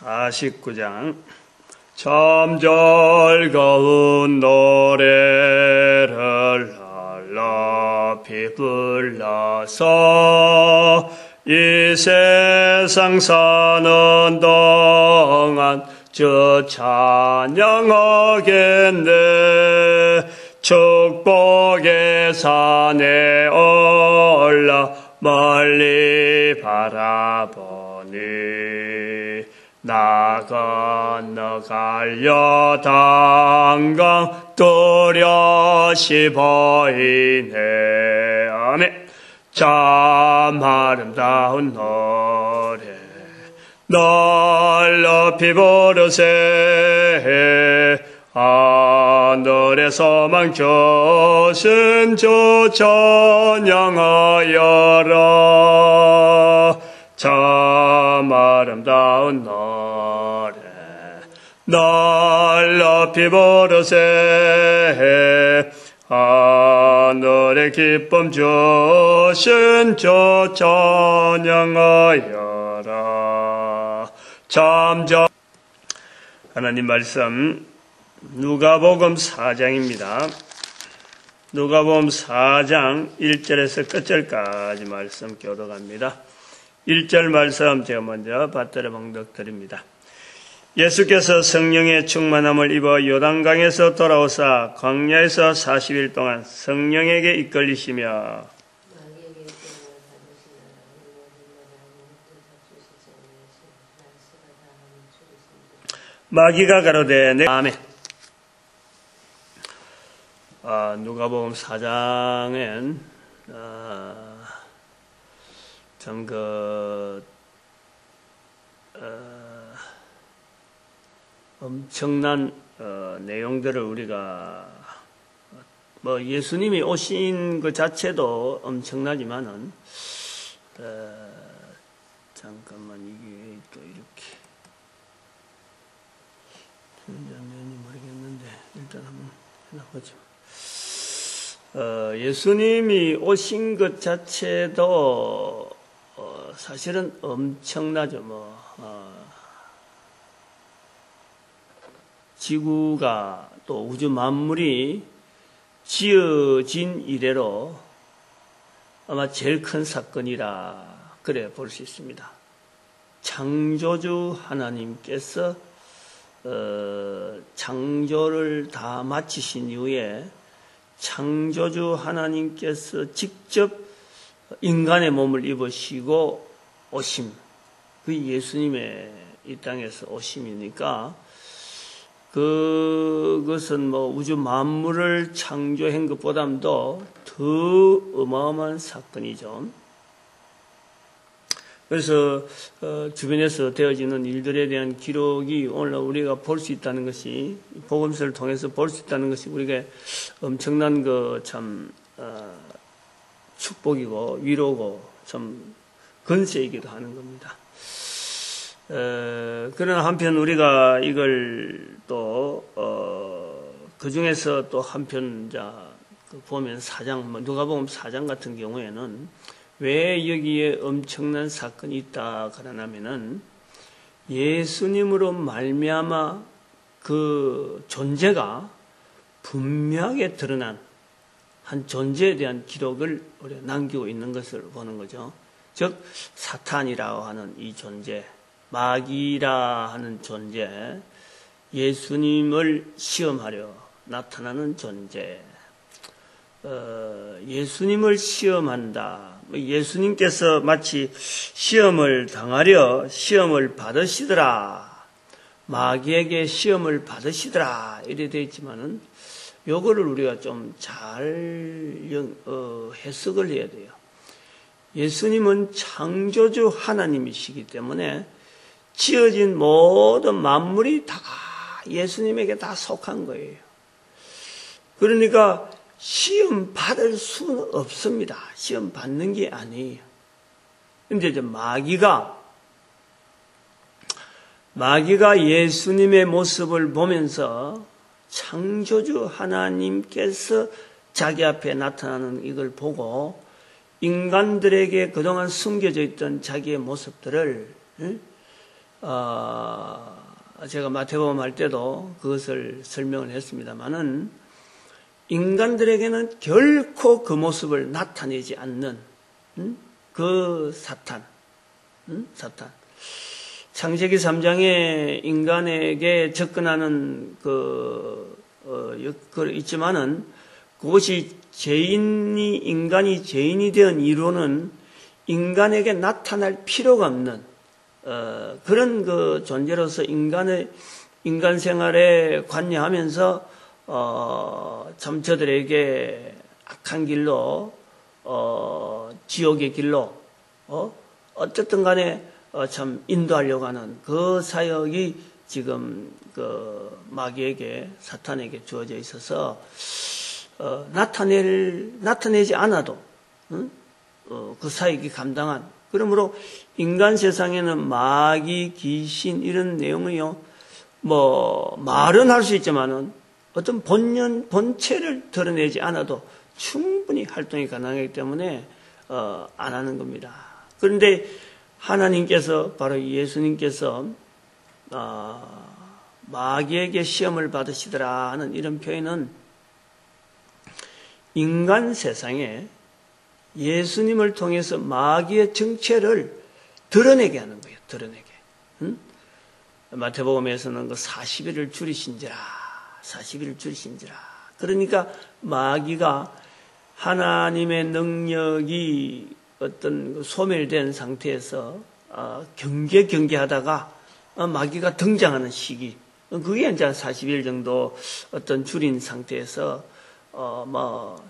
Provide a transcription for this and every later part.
49장 참 즐거운 노래를 높이 불러서 이 세상 사는 동안 주 찬양하겠네. 축복의 산에 올라 멀리 바라보니 나 건너가려 단강 뚜렷이 보이네. 아멘. 참 아름다운 노래 널 높이 부르세. 하늘의 소망 주신 주 찬양하여라. 참 아름다운 노래 널 높이 부르세. 하늘의 기쁨 주신 주 찬양하여라. 참 하나님 말씀 누가복음 4장입니다. 누가복음 4장 1절에서 끝절까지 말씀 교독합니다. 1절 말씀 제가 먼저 받들어 봉독드립니다. 예수께서 성령의 충만함을 입어 요단강에서 돌아오사 광야에서 40일 동안 성령에게 이끌리시며 마귀가 가로되 아멘. 누가복음 4장엔 참 엄청난 내용들을 우리가 예수님이 오신 그 자체도 엄청나지만은 잠깐만 이게 또 이렇게 장면이 모르겠는데 일단 한번 해나보죠. 예수님이 오신 것 자체도 사실은 엄청나죠. 지구가 또 우주 만물이 지어진 이래로 아마 제일 큰 사건이라 그래 볼 수 있습니다. 창조주 하나님께서 창조를 다 마치신 이후에 창조주 하나님께서 직접 인간의 몸을 입으시고 오심, 그 예수님의 이 땅에서 오심이니까 그것은 우주 만물을 창조한 것보다도 더 어마어마한 사건이죠. 그래서 주변에서 되어지는 일들에 대한 기록이 오늘 우리가 볼 수 있다는 것이, 복음서를 통해서 볼 수 있다는 것이 우리가 엄청난 참 축복이고 위로고 참 건세이기도 하는 겁니다. 그러나 한편 우리가 이걸 또 그 중에서 또 한편 보면 4장, 누가복음 4장 같은 경우에는 왜 여기에 엄청난 사건이 있다 그러냐면은 예수님으로 말미암아 그 존재가 분명하게 드러난 한 존재에 대한 기록을 우리가 남기고 있는 것을 보는 거죠. 즉 사탄이라고 하는 이 존재, 마귀라 하는 존재, 예수님을 시험하려 나타나는 존재, 예수님을 시험한다. 예수님께서 마치 시험을 당하려 시험을 받으시더라, 마귀에게 시험을 받으시더라 이래 되어 있지만은 요거를 우리가 좀 잘 해석을 해야 돼요. 예수님은 창조주 하나님이시기 때문에 지어진 모든 만물이 다 예수님에게 다 속한 거예요. 그러니까 시험 받을 수는 없습니다. 시험 받는 게 아니에요. 근데 이제 마귀가 예수님의 모습을 보면서 창조주 하나님께서 자기 앞에 나타나는 이걸 보고 인간들에게 그동안 숨겨져 있던 자기의 모습들을 제가 마태복음 할 때도 그것을 설명을 했습니다만은 인간들에게는 결코 그 모습을 나타내지 않는 그 사탄. 창세기 3장에 인간에게 접근하는 있지만은 그것이 인간이 죄인이 된 이유로는 인간에게 나타날 필요가 없는 그런 그 존재로서 인간 생활에 관여하면서 참 저들에게 악한 길로 지옥의 길로 어쨌든 간에 참 인도하려고 하는 그 사역이 지금 그 마귀에게 사탄에게 주어져 있어서 나타내지 않아도 그 사역이 감당한. 그러므로 인간 세상에는 마귀, 귀신 이런 내용을요 말은 할 수 있지만은 어떤 본체를 드러내지 않아도 충분히 활동이 가능하기 때문에 안 하는 겁니다. 그런데 하나님께서 바로 예수님께서 마귀에게 시험을 받으시더라 하는 이런 표현은 인간 세상에 예수님을 통해서 마귀의 정체를 드러내게 하는 거예요. 드러내게. 마태복음에서는 그 40일을 줄이신지라. 40일을 줄이신지라. 그러니까 마귀가 하나님의 능력이 어떤 소멸된 상태에서 경계하다가 마귀가 등장하는 시기. 그게 이제 40일 정도 어떤 줄인 상태에서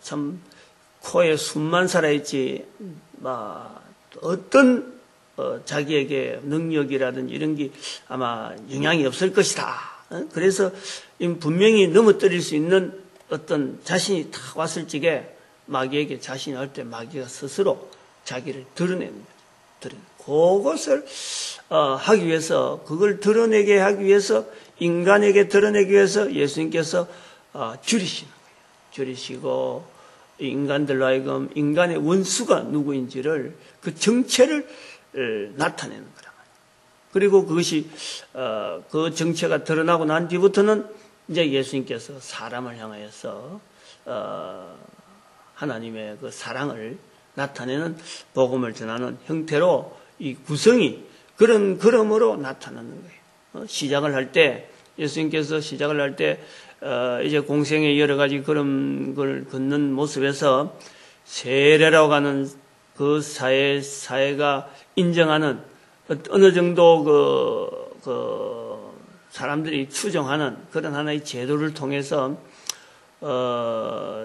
참 코에 숨만 살아있지 어떤 자기에게 능력이라든지 이런 게 아마 영향이 없을 것이다. 그래서 분명히 넘어뜨릴 수 있는 어떤 자신이 탁 왔을 적에 마귀에게 자신이 할 때 마귀가 스스로 자기를 드러내는 거죠. 그것을 하기 위해서, 그걸 드러내게 하기 위해서, 인간에게 드러내기 위해서 예수님께서 줄이시는 거예요. 줄이시고 인간들로 하여금 인간의 원수가 누구인지를 그 정체를 나타내는 거란 말이에요. 그리고 그것이 그 정체가 드러나고 난 뒤부터는 이제 예수님께서 사람을 향하여서 하나님의 그 사랑을 나타내는 복음을 전하는 형태로 이 구성이 그러므로 나타나는 거예요. 시작을 할 때 예수님께서 시작을 할 때 이제 공생의 여러 가지 그런 걸 걷는 모습에서 세례라고 하는 그 사회가 인정하는 어느 정도 그 사람들이 추정하는 그런 하나의 제도를 통해서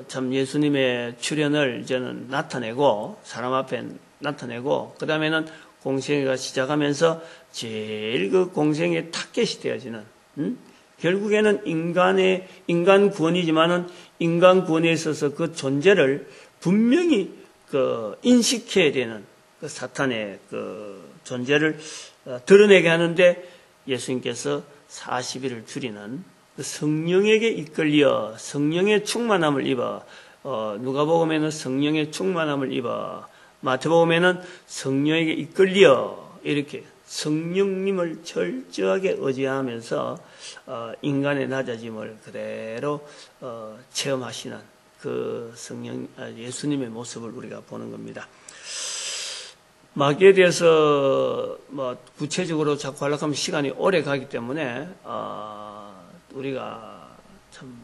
참 예수님의 출현을 이제는 나타내고 사람 앞에 나타내고 그 다음에는 공생애가 시작하면서 제일 그 공생의 타겟이 되어지는 결국에는 인간 구원이지만은 인간 구원에 있어서 그 존재를 분명히 그 인식해야 되는 그 사탄의 그 존재를 드러내게 하는데 예수님께서 40일을 줄이는 그 성령에게 이끌려 성령의 충만함을 입어 누가복음에는 성령의 충만함을 입어 마태복음에는 성령에게 이끌려 이렇게 성령님을 철저하게 의지하면서 인간의 낮아짐을 그대로 체험하시는 그 예수님의 모습을 우리가 보는 겁니다. 마귀에 대해서 구체적으로 자꾸 하려고 하면 시간이 오래 가기 때문에 우리가 참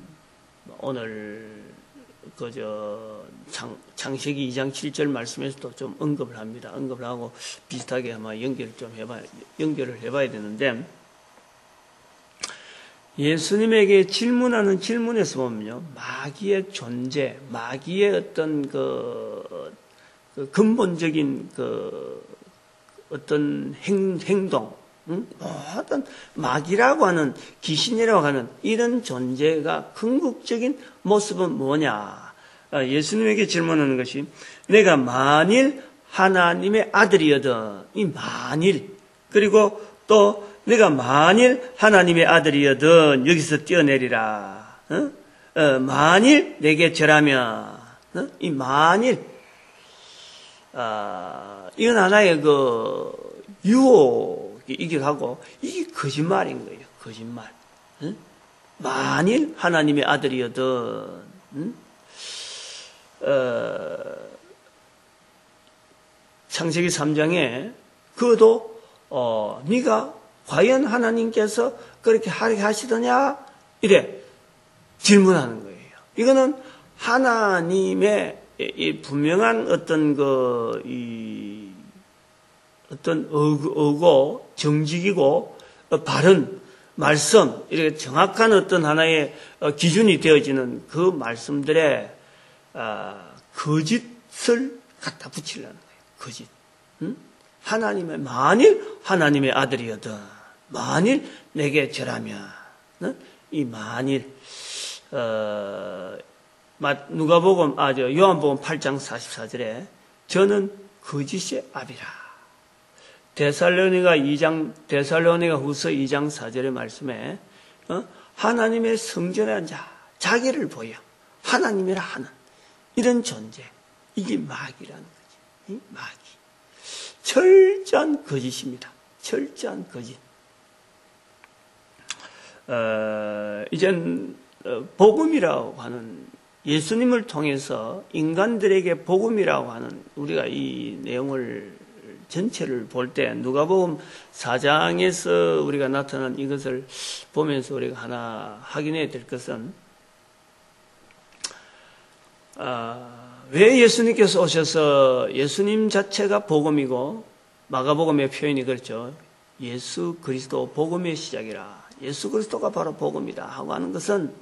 오늘 창세기 2장 7절 말씀에서도 좀 언급을 합니다. 언급을 하고 비슷하게 아마 연결을 해봐야 되는데 예수님에게 질문하는 질문에서 보면요, 마귀의 존재, 마귀의 어떤 그 근본적인 어떤 행동, 어떤 마귀라고 하는 귀신이라고 하는 이런 존재가 궁극적인 모습은 뭐냐? 예수님에게 질문하는 것이 내가 만일 하나님의 아들이어든 이 만일 그리고 또 내가 만일 하나님의 아들이어든 여기서 뛰어내리라. 만일 내게 절하면 이 만일 이건 하나의 그 유혹이 이기도 하고, 이게 거짓말인 거예요. 거짓말. 응? 만일 하나님의 아들이어든, 응? 창세기 3장에 그도 네가 과연 하나님께서 그렇게 하게 하시더냐? 이래 질문하는 거예요. 이거는 하나님의 이 분명한 어떤 어떤 어고 정직이고 바른 말씀, 이렇게 정확한 어떤 하나의 기준이 되어지는 그 말씀들에 거짓을 갖다 붙이려는 거예요. 거짓. 응? 만일 하나님의 아들이어든, 만일 내게 절하면, 응? 이 만일, 요한복음 8장 44절에 저는 거짓의 아비라. 데살로니가 후서 2장 4절의 말씀에 하나님의 성전한 자, 자기를 보여 하나님이라 하는 이런 존재, 이게 마귀라는 거지. 마귀. 철저한 거짓입니다. 철저한 거짓. 이젠 복음이라고 하는, 예수님을 통해서 인간들에게 복음이라고 하는, 우리가 이 내용을 전체를 볼 때 누가복음 4장에서 우리가 나타난 이것을 보면서 우리가 하나 확인해야 될 것은, 왜 예수님께서 오셔서, 예수님 자체가 복음이고, 마가복음의 표현이 그렇죠. 예수 그리스도 복음의 시작이라. 예수 그리스도가 바로 복음이다 하고 하는 것은,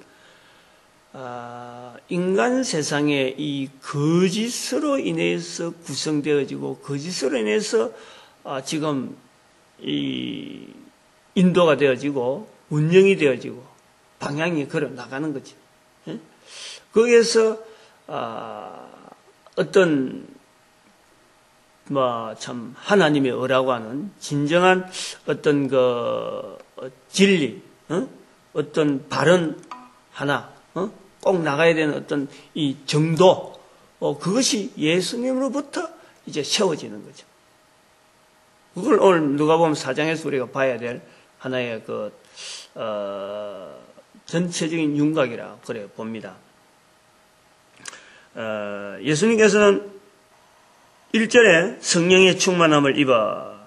인간 세상에 이 거짓으로 인해서 구성되어지고, 거짓으로 인해서 지금 이 인도가 되어지고, 운영이 되어지고, 방향이 걸어 나가는 거지. 거기에서 어떤 참 하나님의 의라고 하는 진정한 어떤 진리, 어떤 바른 하나, 꼭 나가야 되는 어떤 이 정도, 그것이 예수님으로부터 이제 세워지는 거죠. 그걸 오늘 누가복음 4장에서 우리가 봐야 될 하나의 전체적인 윤곽이라 그래 봅니다. 예수님께서는 1절에 성령의 충만함을 입어,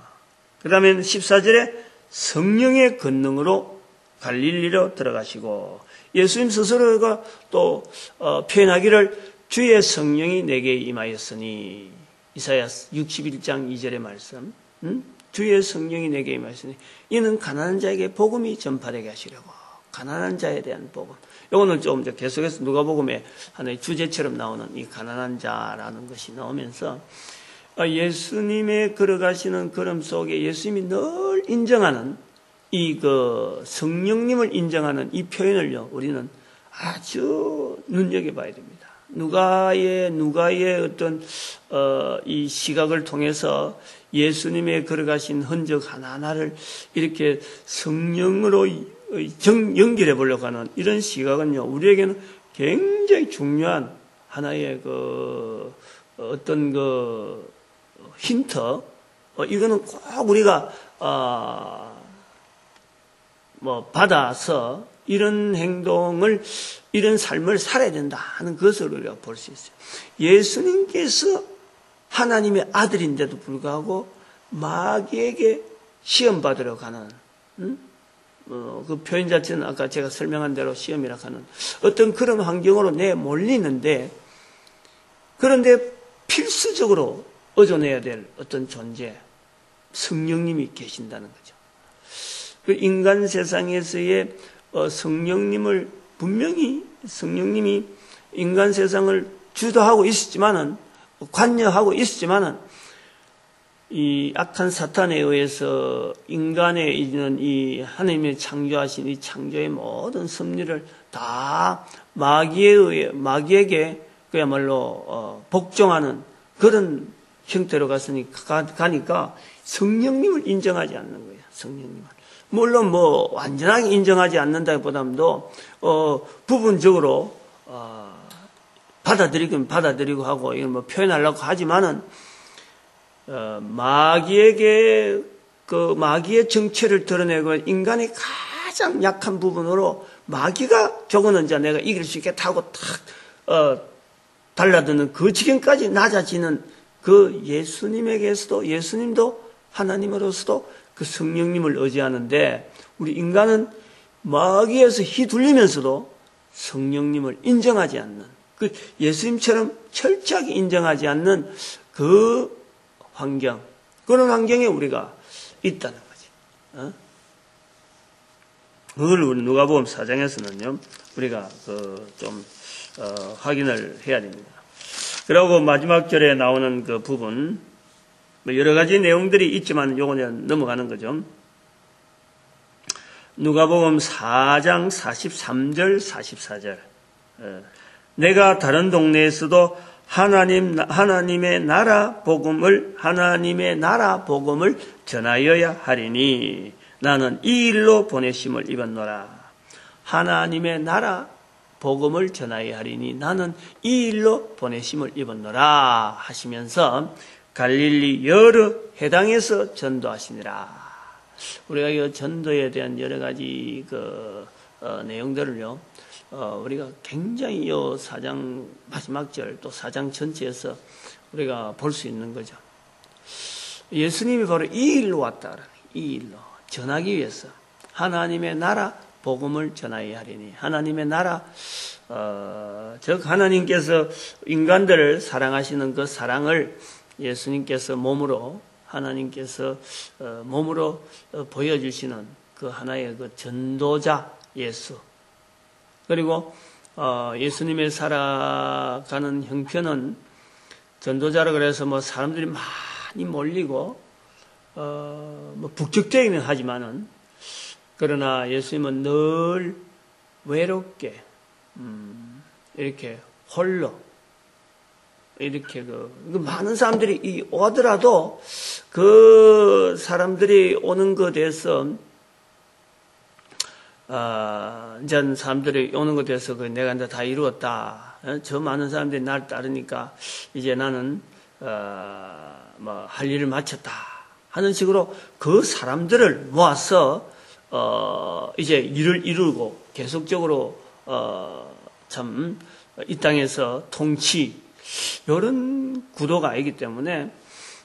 그 다음에 14절에 성령의 권능으로 갈릴리로 들어가시고, 예수님 스스로가 또 표현하기를 주의 성령이 내게 임하였으니, 이사야 61장 2절의 말씀, 주의 성령이 내게 임하였으니 이는 가난한 자에게 복음이 전파되게 하시려고. 가난한 자에 대한 복음. 이거는 좀 계속해서 누가복음의 하나의 주제처럼 나오는 이 가난한 자라는 것이 나오면서, 예수님의 걸어가시는 걸음 속에 예수님이 늘 인정하는 이 성령님을 인정하는 이 표현을요, 우리는 아주 눈여겨봐야 됩니다. 누가의 어떤 이 시각을 통해서 예수님의 걸어가신 흔적 하나하나를 이렇게 성령으로 연결해 보려고 하는 이런 시각은요, 우리에게는 굉장히 중요한 하나의 어떤 힌트, 이거는 꼭 우리가 받아서 이런 행동을, 이런 삶을 살아야 된다 하는 것을 우리가 볼 수 있어요. 예수님께서 하나님의 아들인데도 불구하고 마귀에게 시험받으러 가는, 그 표현 자체는 아까 제가 설명한 대로 시험이라 하는 어떤 그런 환경으로 내몰리는데, 그런데 필수적으로 얻어내야 될 어떤 존재, 성령님이 계신다는 거죠. 그 인간 세상에서의 성령님을, 분명히 성령님이 인간 세상을 주도하고 있었지만은, 관여하고 있었지만은, 이 악한 사탄에 의해서 인간에 있는 이 하나님의 창조하신 이 창조의 모든 섭리를 다 마귀에게 그야말로 복종하는 그런 형태로 가니까 성령님을 인정하지 않는 거예요. 성령님을. 물론 완전하게 인정하지 않는다기보다도 부분적으로 받아들이고 하고 이걸 표현하려고 하지만은, 마귀에게 그 마귀의 정체를 드러내고 인간의 가장 약한 부분으로 마귀가 조금은 이제 내가 이길 수 있겠다 하고 탁 달라드는 그 지경까지 낮아지는 그 예수님에게서도, 예수님도 하나님으로서도 그 성령님을 의지하는데, 우리 인간은 마귀에서 휘둘리면서도 성령님을 인정하지 않는, 그 예수님처럼 철저하게 인정하지 않는 그 환경, 그런 환경에 우리가 있다는 거지. 그걸 우리 누가복음 4장에서는요, 우리가 좀 확인을 해야 됩니다. 그리고 마지막 절에 나오는 그 부분, 여러 가지 내용들이 있지만 요거는 넘어가는 거죠. 누가복음 4장 43절, 44절. 내가 다른 동네에서도 하나님의 나라 복음을 전하여야 하리니 나는 이 일로 보내심을 입었노라. 하나님의 나라 복음을 전하여야 하리니 나는 이 일로 보내심을 입었노라 하시면서 갈릴리 여러 해당에서 전도하시니라. 우리가 이 전도에 대한 여러 가지 내용들을요, 우리가 굉장히 이 4장 마지막 절 또 4장 전체에서 우리가 볼 수 있는 거죠. 예수님이 바로 이 일로 왔다. 이 일로 전하기 위해서 하나님의 나라 복음을 전하여야 하리니, 하나님의 나라, 즉 하나님께서 인간들을 사랑하시는 그 사랑을 예수님께서 하나님께서 몸으로 보여주시는 그 하나의 그 전도자 예수. 그리고 예수님의 살아가는 형편은 전도자라 그래서 사람들이 많이 몰리고 북적대기는 하지만은, 그러나 예수님은 늘 외롭게 이렇게 홀로 이렇게 많은 사람들이 오더라도 그 사람들이 오는 것에 대해서 이제 사람들이 오는 것에 대해서 내가 이제 다 이루었다. 저 많은 사람들이 날 따르니까 이제 나는 할 일을 마쳤다 하는 식으로 그 사람들을 모아서 이제 일을 이루고 계속적으로 참 이 땅에서 통치, 이런 구도가 아니기 때문에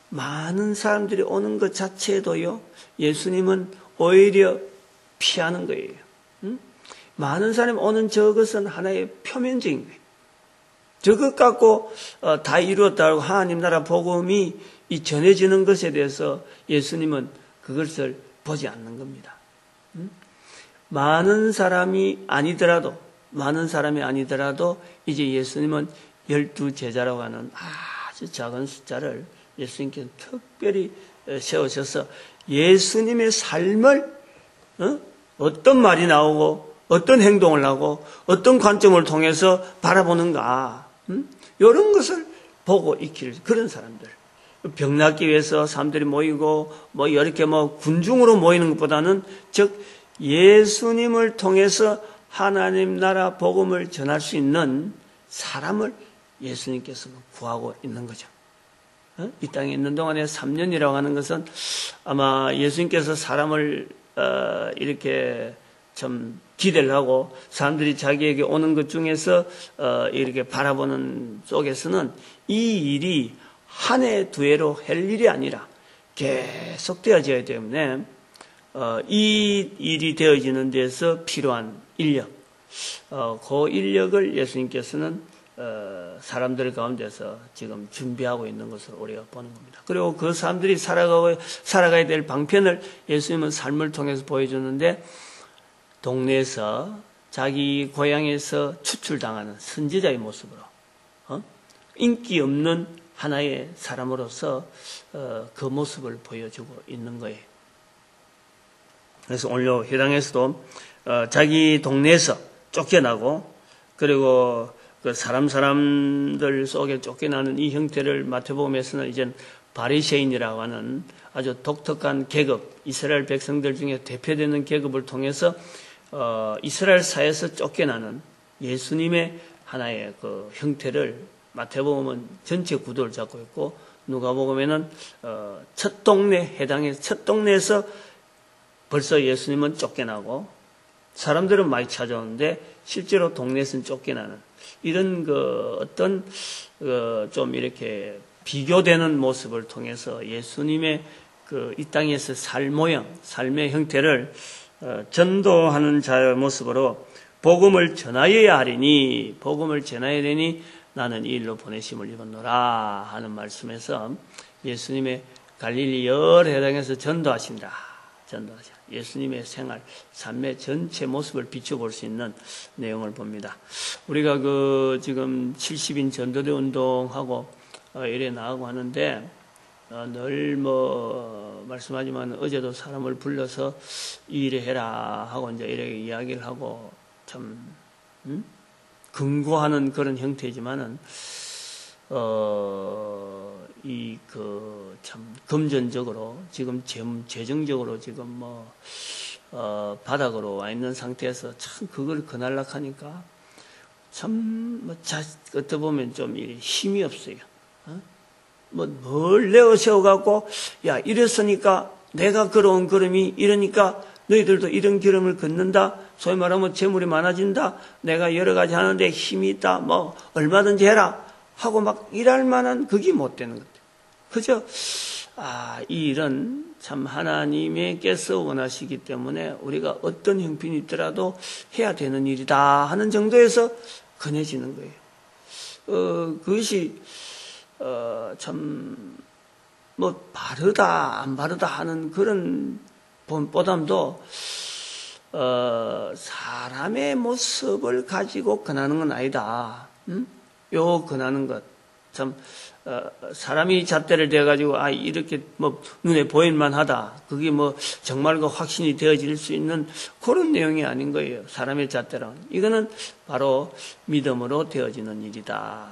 많은 사람들이 오는 것 자체도요, 예수님은 오히려 피하는 거예요. 많은 사람이 오는 저것은 하나의 표면적인 거예요. 저것 갖고 다 이루었다고 하나님 나라 복음이 전해지는 것에 대해서 예수님은 그것을 보지 않는 겁니다. 많은 사람이 아니더라도 이제 예수님은 12제자라고 하는 아주 작은 숫자를 예수님께서 특별히 세우셔서 예수님의 삶을 어떤 말이 나오고 어떤 행동을 하고 어떤 관점을 통해서 바라보는가, 이런 것을 보고 익힐 그런 사람들. 병 낫기 위해서 사람들이 모이고 이렇게 군중으로 모이는 것보다는, 즉 예수님을 통해서 하나님 나라 복음을 전할 수 있는 사람을 예수님께서 구하고 있는 거죠. 이 땅에 있는 동안에 3년이라고 하는 것은 아마 예수님께서 사람을 이렇게 참 기대를 하고 사람들이 자기에게 오는 것 중에서 이렇게 바라보는 속에서는 이 일이 한 해 두 해로 할 일이 아니라 계속 되어져야 때문에 이 일이 되어지는 데서 필요한 인력, 그 인력을 예수님께서는 사람들 가운데서 지금 준비하고 있는 것으로 우리가 보는 겁니다. 그리고 그 사람들이 살아가야 될 방편을 예수님은 삶을 통해서 보여주는데, 동네에서 자기 고향에서 추출당하는 선지자의 모습으로 인기 없는 하나의 사람으로서 그 모습을 보여주고 있는 거예요. 그래서 오늘 회당에서도 자기 동네에서 쫓겨나고, 그리고 그 사람들 속에 쫓겨나는 이 형태를 마태복음에서는 이제 바리새인이라고 하는 아주 독특한 계급, 이스라엘 백성들 중에 대표되는 계급을 통해서 이스라엘 사회에서 쫓겨나는 예수님의 하나의 그 형태를 마태복음은 전체 구도를 잡고 있고, 누가복음에는 첫 동네 해당해서 첫 동네에서 벌써 예수님은 쫓겨나고 사람들은 많이 찾아오는데 실제로 동네에서는 쫓겨나는 이런 어떤 좀 이렇게 비교되는 모습을 통해서 예수님의 이 땅에서 삶의 형태를 전도하는 자의 모습으로 복음을 전하여야 하리니 복음을 전하여야 되니 나는 이 일로 보내심을 입었노라 하는 말씀에서 예수님의 갈릴리 여러 해당에서 전도하신다. 예수님의 생활, 삶의 전체 모습을 비춰볼 수 있는 내용을 봅니다. 우리가 지금 70인 전도대 운동하고 이래 나가고 하는데 늘 말씀하지만 어제도 사람을 불러서 이래 해라 하고 이제 이렇게 이야기를 하고 참 근고하는 그런 형태지만은 참 금전적으로 지금 재정적으로 지금 바닥으로 와 있는 상태에서 참 그걸 그날락하니까 참 어떻게 보면 좀 힘이 없어요. 뭘 내어 세워갖고 야 이랬으니까 내가 걸어온 걸음이 이러니까 너희들도 이런 걸음을 걷는다. 소위 말하면 재물이 많아진다. 내가 여러 가지 하는데 힘이 있다. 얼마든지 해라 하고 막 일할 만한 그게 못 되는 거죠. 그죠? 이 일은 참 하나님께서 원하시기 때문에 우리가 어떤 형편이 있더라도 해야 되는 일이다 하는 정도에서 건해지는 거예요. 그것이 참 바르다 안 바르다 하는 그런 보담도 사람의 모습을 가지고 권하는 건 아니다. 요 권하는 것 참 사람이 잣대를 대가지고 이렇게 눈에 보일만 하다. 그게 정말 확신이 되어질 수 있는 그런 내용이 아닌 거예요. 사람의 잣대란 이거는 바로 믿음으로 되어지는 일이다.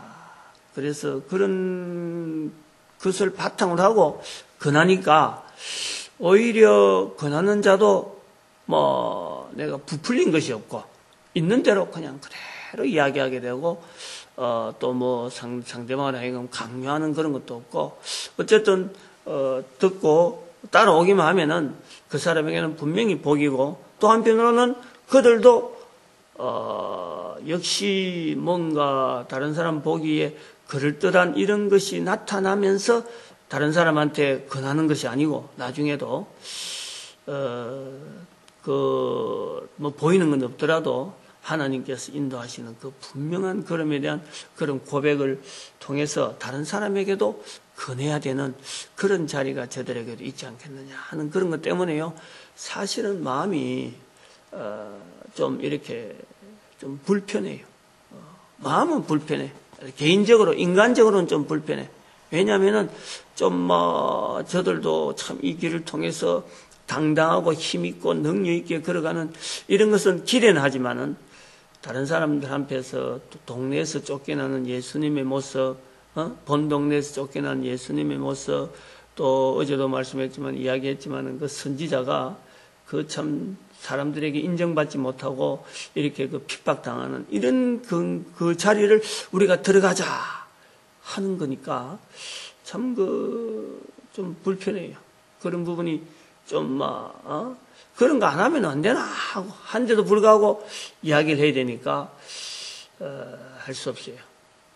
그래서 그런 것을 바탕으로 하고 권하니까 오히려 권하는 자도 내가 부풀린 것이 없고 있는 대로 그냥 그대로 이야기하게 되고 또 상대방을 하여금 강요하는 그런 것도 없고 어쨌든 듣고 따라오기만 하면은 그 사람에게는 분명히 복이고 또 한편으로는 그들도 역시 뭔가 다른 사람 보기에 그럴듯한 이런 것이 나타나면서 다른 사람한테 권하는 것이 아니고 나중에도 보이는 건 없더라도 하나님께서 인도하시는 그 분명한 걸음에 대한 그런 고백을 통해서 다른 사람에게도 권해야 되는 그런 자리가 저들에게도 있지 않겠느냐 하는 그런 것 때문에요. 사실은 마음이 좀 이렇게 좀 불편해요. 마음은 불편해. 개인적으로 인간적으로는 좀 불편해. 왜냐하면은 좀 저들도 참 이 길을 통해서 당당하고 힘있고 능력있게 걸어가는 이런 것은 기대는 하지만은 다른 사람들 앞에서 또 동네에서 쫓겨나는 예수님의 모습, 본 동네에서 쫓겨나는 예수님의 모습, 또 어제도 말씀했지만 이야기했지만은 그 선지자가 그 참 사람들에게 인정받지 못하고 이렇게 핍박당하는 이런 그 자리를 우리가 들어가자 하는 거니까 참 좀 불편해요. 그런 부분이 좀 그런 거 안 하면 안 되나 하고 한데도 불구하고 이야기를 해야 되니까 할 수 없어요.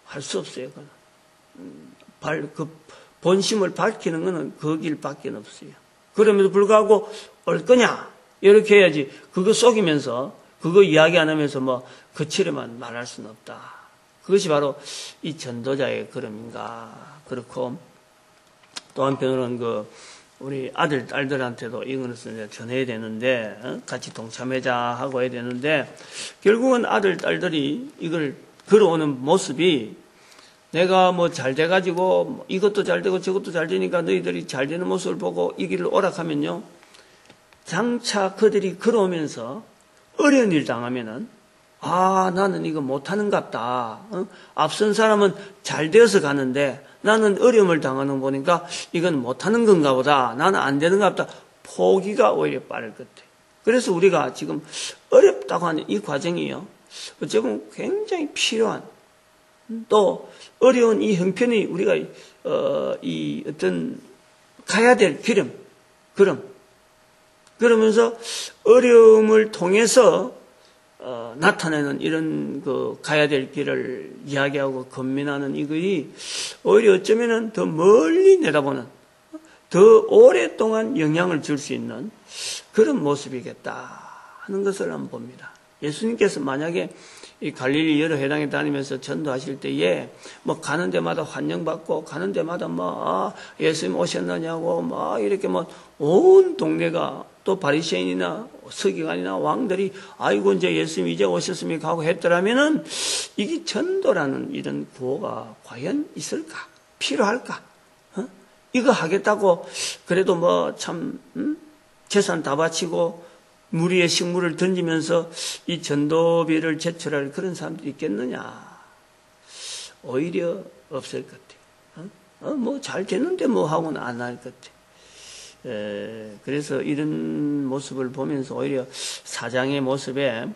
할 수 없어요. 그 본심을 밝히는 거는 그 길밖에 없어요. 그럼에도 불구하고 올 거냐 이렇게 해야지. 그거 속이면서 그거 이야기 안 하면서 거칠에만 말할 수는 없다. 그것이 바로 이 전도자의 걸음인가. 그렇고 또 한편으로는 우리 아들, 딸들한테도 이것을 전해야 되는데, 같이 동참하자 하고 해야 되는데, 결국은 아들, 딸들이 이걸 걸어오는 모습이 내가 잘 돼가지고 이것도 잘 되고 저것도 잘 되니까 너희들이 잘 되는 모습을 보고 이 길을 오락하면요. 장차 그들이 걸어오면서 어려운 일 당하면은, 나는 이거 못하는갑다. 앞선 사람은 잘 되어서 가는데, 나는 어려움을 당하는 거 보니까 이건 못하는 건가 보다. 나는 안 되는가 보다. 포기가 오히려 빠를 것 같아요. 그래서 우리가 지금 어렵다고 하는 이 과정이요. 어찌 보면 굉장히 필요한 또 어려운 이 형편이 우리가 이 어떤 가야 될 기름, 그러면서 어려움을 통해서 나타내는 이런 가야 될 길을 이야기하고 건면하는 이것이 오히려 어쩌면은 더 멀리 내다보는, 더 오랫동안 영향을 줄 수 있는 그런 모습이겠다 하는 것을 한번 봅니다. 예수님께서 만약에 이 갈릴리 여러 회당에 다니면서 전도하실 때에 뭐 가는 데마다 환영받고 가는 데마다 예수님 오셨느냐고 이렇게 온 동네가 또 바리새인이나 서기관이나 왕들이 아이고 이제 예수님 이제 오셨습니까 하고 했더라면은 이게 전도라는 이런 구호가 과연 있을까? 필요할까? 이거 하겠다고 그래도 참 재산 다 바치고 무리의 식물을 던지면서 이 전도비를 제출할 그런 사람들이 있겠느냐? 오히려 없을 것 같아요. 잘 됐는데 하고는 안 할 것 같아요. 그래서 이런 모습을 보면서 오히려 사장의 모습에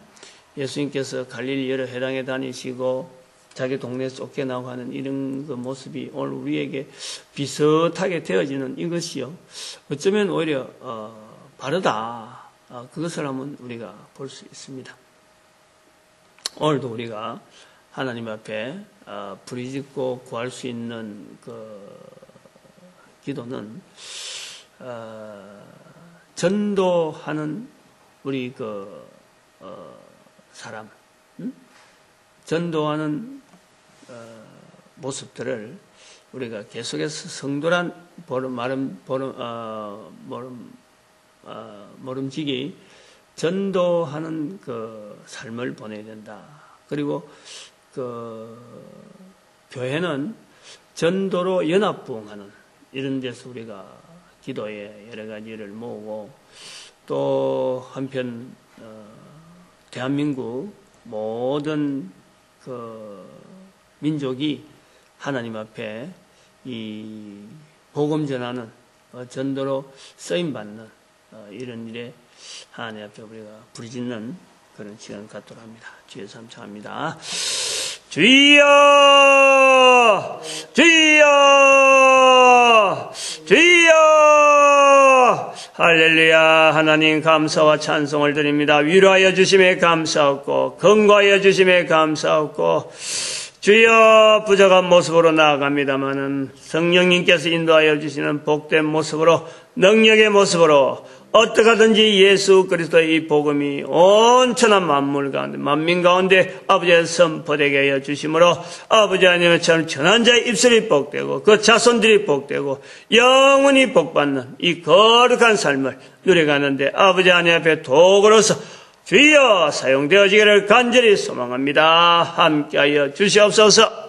예수님께서 갈릴리 여러 회당에 다니시고 자기 동네 쫓겨나고 하는 이런 그 모습이 오늘 우리에게 비슷하게 되어지는 이것이요. 어쩌면 오히려 바르다. 그것을 한번 우리가 볼 수 있습니다. 오늘도 우리가 하나님 앞에 부르짖고 구할 수 있는 그 기도는 전도하는 우리 사람, 전도하는 모습들을 우리가 계속해서 성도란 모름지기 전도하는 그 삶을 보내야 된다. 그리고 교회는 전도로 연합부흥하는 이런 데서 우리가 기도에 여러 가지를 모으고 또 한편 대한민국 모든 민족이 하나님 앞에 이 복음 전하는 전도로 쓰임 받는 이런 일에 하나님 앞에 우리가 부르짖는 그런 시간을 갖도록 합니다. 주의 삼창합니다. 주여, 주여, 주여. 할렐루야. 하나님 감사와 찬송을 드립니다. 위로하여 주심에 감사하고 건거하여 주심에 감사하고 주여 부족한 모습으로 나아갑니다마는 성령님께서 인도하여 주시는 복된 모습으로 능력의 모습으로 어떻게든지 예수 그리스도의 이 복음이 온 천하 만물 가운데 만민 가운데 아버지의 선포되게 하여 주심으로 아버지 하나님의 전한 자의 입술이 복되고 그 자손들이 복되고 영원히 복받는 이 거룩한 삶을 누려가는데 아버지 하나님 앞에 도구로서 주여 사용되어지기를 간절히 소망합니다. 함께하여 주시옵소서.